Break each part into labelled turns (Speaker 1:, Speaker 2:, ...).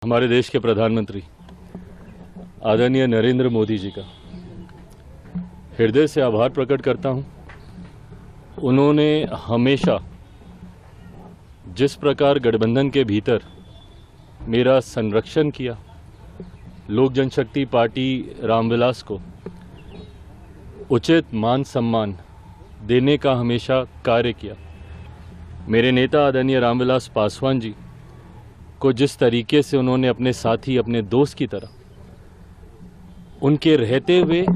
Speaker 1: हमारे देश के प्रधानमंत्री आदरणीय नरेंद्र मोदी जी का हृदय से आभार प्रकट करता हूं। उन्होंने हमेशा जिस प्रकार गठबंधन के भीतर मेरा संरक्षण किया, लोक जनशक्ति पार्टी रामविलास को उचित मान सम्मान देने का हमेशा कार्य किया। मेरे नेता आदरणीय रामविलास पासवान जी को जिस तरीके से उन्होंने अपने साथी, अपने दोस्त की तरह उनके रहते हुए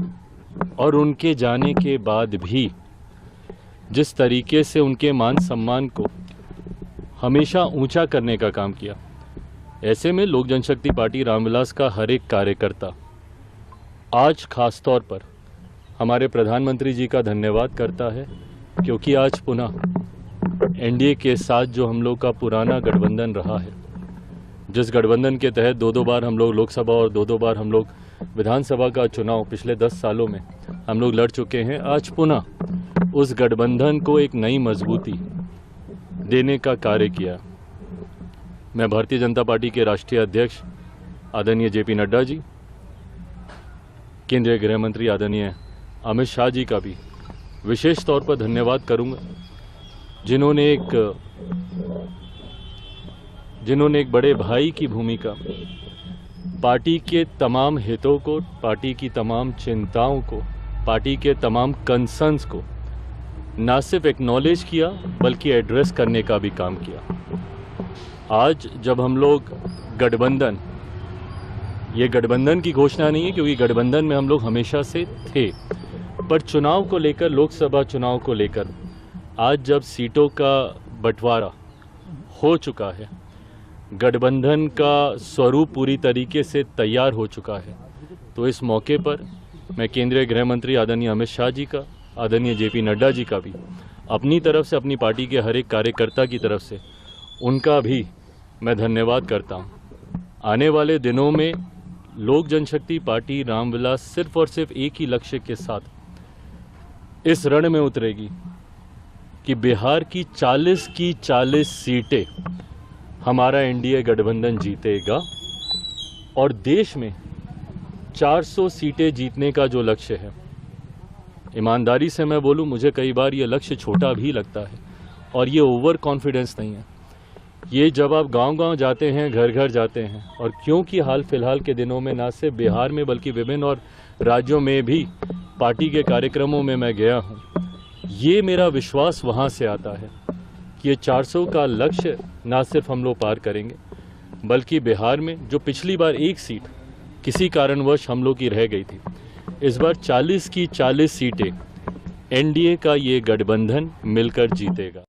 Speaker 1: और उनके जाने के बाद भी जिस तरीके से उनके मान सम्मान को हमेशा ऊंचा करने का काम किया, ऐसे में लोक जनशक्ति पार्टी रामविलास का हर एक कार्यकर्ता आज खास तौर पर हमारे प्रधानमंत्री जी का धन्यवाद करता है, क्योंकि आज पुनः एनडीए के साथ जो हम लोग का पुराना गठबंधन रहा है, जिस गठबंधन के तहत दो बार हम लोग लोकसभा और दो बार हम लोग विधानसभा का चुनाव पिछले 10 सालों में हम लोग लड़ चुके हैं, आज पुनः उस गठबंधन को एक नई मजबूती देने का कार्य किया। मैं भारतीय जनता पार्टी के राष्ट्रीय अध्यक्ष आदरणीय जेपी नड्डा जी, केंद्रीय गृह मंत्री आदरणीय अमित शाह जी का भी विशेष तौर पर धन्यवाद करूंगा, जिन्होंने एक बड़े भाई की भूमिका पार्टी के तमाम हितों को, पार्टी की तमाम चिंताओं को, पार्टी के तमाम कंसर्न्स को ना सिर्फ एक्नॉलेज किया बल्कि एड्रेस करने का भी काम किया। आज जब हम लोग गठबंधन, ये गठबंधन की घोषणा नहीं है क्योंकि गठबंधन में हम लोग हमेशा से थे, पर चुनाव को लेकर, लोकसभा चुनाव को लेकर आज जब सीटों का बंटवारा हो चुका है, गठबंधन का स्वरूप पूरी तरीके से तैयार हो चुका है, तो इस मौके पर मैं केंद्रीय गृह मंत्री आदरणीय अमित शाह जी का, आदरणीय जेपी नड्डा जी का भी अपनी तरफ से, अपनी पार्टी के हर एक कार्यकर्ता की तरफ से उनका भी मैं धन्यवाद करता हूं। आने वाले दिनों में लोक जनशक्ति पार्टी रामविलास सिर्फ और सिर्फ एक ही लक्ष्य के साथ इस रण में उतरेगी कि बिहार की 40 सीटें हमारा एनडीए गठबंधन जीतेगा और देश में 400 सीटें जीतने का जो लक्ष्य है, ईमानदारी से मैं बोलूं, मुझे कई बार ये लक्ष्य छोटा भी लगता है और ये ओवर कॉन्फिडेंस नहीं है। ये जब आप गांव-गांव जाते हैं, घर घर जाते हैं, और क्योंकि हाल फिलहाल के दिनों में ना सिर्फ बिहार में बल्कि विभिन्न और राज्यों में भी पार्टी के कार्यक्रमों में मैं गया हूँ, ये मेरा विश्वास वहाँ से आता है कि ये 400 का लक्ष्य ना सिर्फ हम लोग पार करेंगे बल्कि बिहार में जो पिछली बार एक सीट किसी कारणवश हम लोग की रह गई थी, इस बार 40 की 40 सीटें एनडीए का ये गठबंधन मिलकर जीतेगा।